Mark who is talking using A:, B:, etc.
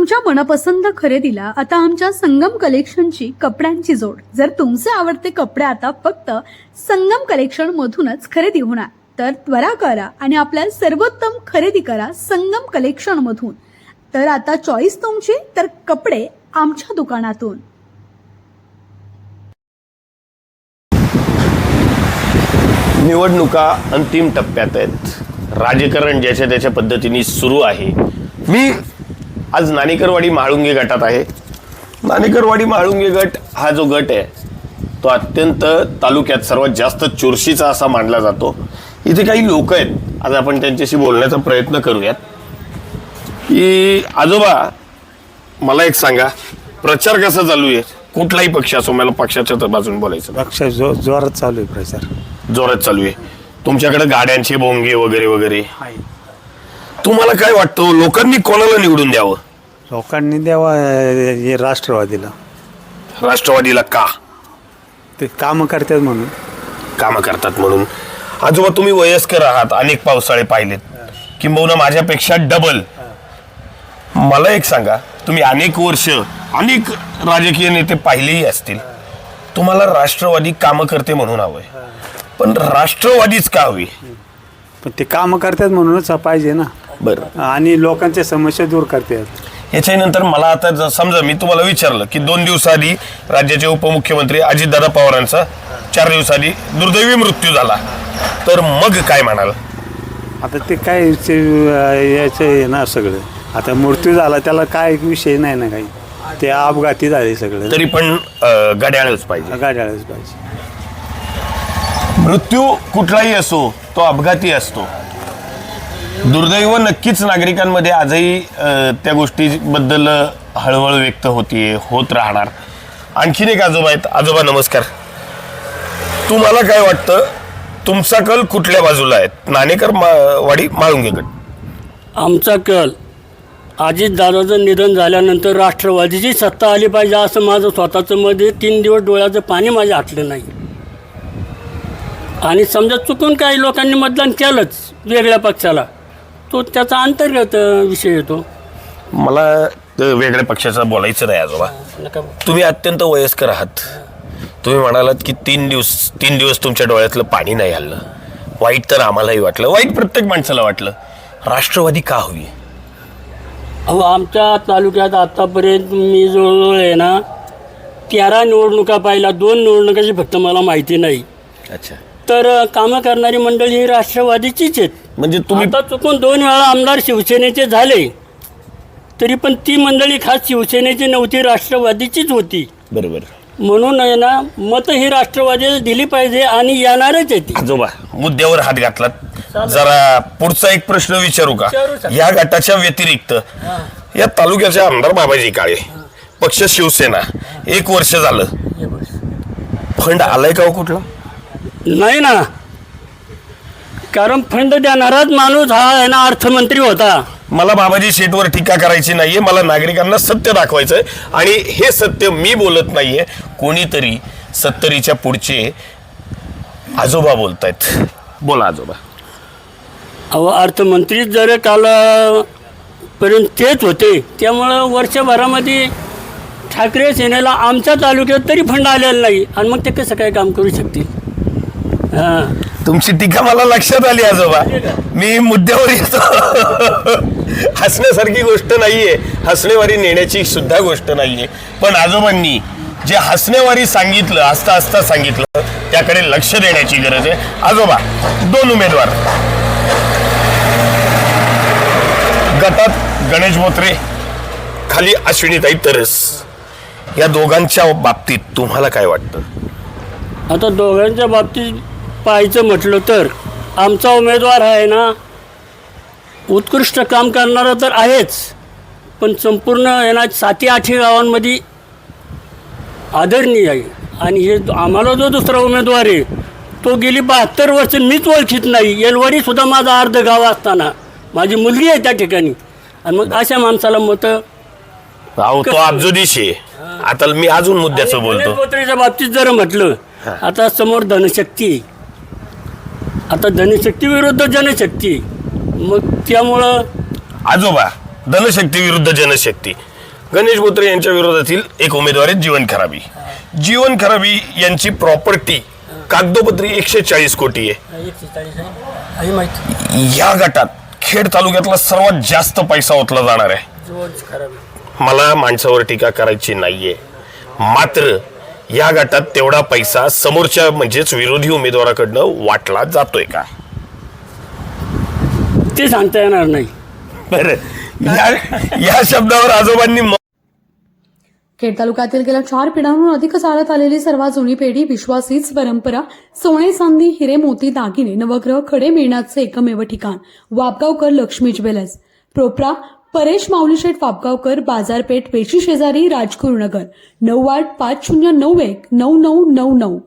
A: तुमच्या मनपसंत खरेदीला आता आमच्या संगम कलेक्शनची कपड्यांची जोड. जर तुमचे आवडते कपडे आता फक्त संगम कलेक्शन मधूनच खरेदी होणार, तर त्वरा करा आणि आपल्या सर्वोत्तम खरेदी करा संगम कलेक्शन मधून. तर आता चॉईस तुमची, तर कपडे आमच्या दुकानातून.
B: निवडणुका अंतिम टप्प्यात आहेत. राजकारण ज्याच्या त्याच्या पद्धतीने सुरू आहे. मी आज नाणेकरवाडी म्हाळुंगे गटात आहे. नाणेकरवाडी म्हाळुंगे गट हा जो गट आहे तो अत्यंत तालुक्यात सर्वात जास्त चुरशीचा असा मानला जातो. इथे काही लोक आहेत, आज आपण त्यांच्याशी बोलण्याचा प्रयत्न करूयात. की आजोबा, मला एक सांगा, प्रचार कसा चालू आहे? कुठलाही पक्ष असो, मला पक्षाच्या बाजून बोलायचं.
C: पक्ष जोरात चालू आहे प्रचार.
B: जोरात चालू आहे. तुमच्याकडे गाड्यांचे भोंगे वगैरे वगैरे. तुम्हाला काय वाटतं, लोकांनी कोणाला निवडून द्यावं?
C: लोकांनी द्यावा हे राष्ट्रवादीला.
B: राष्ट्रवादीला का?
C: ते कामं करतात म्हणून.
B: कामं करतात म्हणून. आजोबा, तुम्ही वयस्कर आहात, अनेक पावसाळे पाहिलेत, किंबहुना माझ्यापेक्षा डबल. मला एक सांगा, तुम्ही अनेक वर्ष अनेक राजकीय नेते पाहिलेही असतील, तुम्हाला राष्ट्रवादी कामं करते म्हणून हवंय, पण राष्ट्रवादीच का हवी?
C: पण ते कामं करतात म्हणूनच पाहिजे ना.
B: बरं.
C: आणि लोकांच्या समस्या दूर करतात.
B: याच्यानंतर मला आता समजा मी तुम्हाला विचारलं की 2 दिवसाआधी राज्याचे उपमुख्यमंत्री अजितदादा पवारांचा 4 दिवसाआधी दुर्दैवी मृत्यू झाला, तर मग काय म्हणाल?
C: आता ते काय याचं आहे ना सगळं. आता मृत्यू झाला त्याला काय विषय नाही ना काही. ते अपघाती झाले सगळं.
B: तरी पण घड्याळच पाहिजे.
C: गाड्यालाच पाहिजे.
B: मृत्यू कुठलाही असो, तो अपघाती असतो. दुर्दैव नक्कीच नागरिकांमध्ये आजही त्या गोष्टीबद्दल हळहळ व्यक्त होतीये, होत राहणार. आणखीन एक आजोबा आहेत. आजोबा नमस्कार. तुम्हाला काय वाटतं, तुमचा कल कुठल्या बाजूला आहे? नाणेकरवाडी म्हाळुंगे गट.
D: आमचा कल अजितदादाचं निधन झाल्यानंतर राष्ट्रवादीची सत्ता आली पाहिजे असं माझं स्वतःचं मत आहे. 3 दिवस डोळ्याचं पाणी माझ्या आटलं नाही. आणि समजा चुकून काही लोकांनी मतदान केलंच वेगळ्या पक्षाला, तो त्याचा अंतर्गत विषय येतो.
B: मला वेगळ्या पक्षाचं बोलायचं नाही आजोबा. तुम्ही अत्यंत वयस्कर आहात. तुम्ही म्हणालात की 3 दिवस तुमच्या डोळ्यातलं पाणी नाही आलं. वाईट तर आम्हालाही वाटलं, वाईट प्रत्येक माणसाला वाटलं. राष्ट्रवादी का हवी?
D: अहो, आमच्या तालुक्यात आत्तापर्यंत मी जवळजवळ आहे ना 13 निवडणुका पाहिल्या. 2 निवडणुकाची फक्त मला माहिती नाही.
B: अच्छा.
D: तर कामं करणारी मंडळी ही राष्ट्रवादीचीच आहेत.
B: म्हणजे तुम्ही
D: आता चुकून 2 वेळा आमदार शिवसेनेचे झाले, तरी पण ती मंडळी खास शिवसेनेची नव्हती, राष्ट्रवादीचीच होती.
B: बरोबर.
D: म्हणून आहे ना मत ही राष्ट्रवादीला दिली पाहिजे आणि येणारच आहे ती.
B: आजोबा, मुद्द्यावर हात घातलात. जरा पुढचा एक प्रश्न विचारू का? या गटाच्या व्यतिरिक्त या तालुक्याचे आमदार बाबाजी काळे, पक्ष शिवसेना, 1 वर्ष झालं, फंड आलाय का हो कुठला?
D: नाही ना, कारण फंड देणाराच माणूस हा आहे ना अर्थमंत्री होता.
B: मला बाबाजी शेटवर टीका करायची नाहीये, मला नागरिकांना सत्य दाखवायचंय. आणि हे सत्य मी बोलत नाहीये, कोणीतरी 70च्या पुढचे आजोबा बोलतायत. बोला आजोबा.
D: अहो, अर्थमंत्री जर काल पर्यंत तेच होते, त्यामुळं वर्षभरामध्ये ठाकरे सेनेला आमच्या तालुक्यात तरी फंड आलेला नाही, आणि मग ते कसं काय काम करू शकतील? हां,
B: तुमची टीका मला लक्षात आली आजोबा. मी मुद्द्यावर येतो. हसण्यासारखी गोष्ट नाहीये, हसणेवारी नेण्याची सुद्धा गोष्ट नाहीये, पण आजोबांनी जे हसण्यावारी सांगितलं, हसता हसता सांगितलं, त्याकडे लक्ष देण्याची गरज आहे. आजोबा, 2 उमेदवार गटात, गणेश बोत्रे, खाली अश्विनीताई तरस, या दोघांच्या बाबतीत तुम्हाला काय वाटतं?
D: आता दोघांच्या बाबतीत पाहायचं म्हटलं तर आमचा उमेदवार आहे ना उत्कृष्ट काम करणारा तर आहेच, पण संपूर्ण आहे ना 7-8 गावांमध्ये आदरणीय आहे. आणि हे आम्हाला जो दुसरा उमेदवार आहे तो गेली 72 वर्ष मीच ओळखीत नाही. येलवाडीसुद्धा माझा अर्ध गाव असताना माझी मुलगी आहे त्या ठिकाणी, आणि मग अशा माणसाला मतं.
B: अहो, तो अब्जुदीश आहे. आता मी अजून मुद्द्याचं बोलतो.
D: गोत्रेच्या बाबतीत जर म्हटलं, आता समोर धनशक्ती, आता धनशक्ती विरुद्ध जनशक्ती, मग त्यामुळं
B: आजोबा, धनशक्ती विरुद्ध जनशक्ती, गणेश बोत्रे यांच्या विरोधातील एक उमेदवार आहेत जीवन खराबी. जीवन खराबी यांची प्रॉपर्टी कागदोपत्री 140 कोटी आहे. या गटात खेड तालुक्यातला सर्वात जास्त पैसा ओतला जाणार आहे. मला माणसावर टीका करायची नाहीये, मात्र या गटात तेवढा पैसा समोरच्या म्हणजेच विरोधी उमेदवाराकडनं वाटला जातोय का
D: ते सांगता येणार नाही.
B: बरं, या शब्दावर आजोबांनी
A: खेड तालुक्यातील गेल्या 4 पिढ्यांहून अधिक चालत आलेली सर्वात जुनी पेढी, विश्वासीच परंपरा, सोने चांदी हिरे मोती दागिने नवग्रह खडे मिळण्याचे एकमेव ठिकाण वापगावकर लक्ष्मी ज्वेलर्स. प्रोप्रा परेश माऊलीशेठ वापगावकर, बाजारपेठ वेची शेजारी, राजगुरुनगर. 985019999.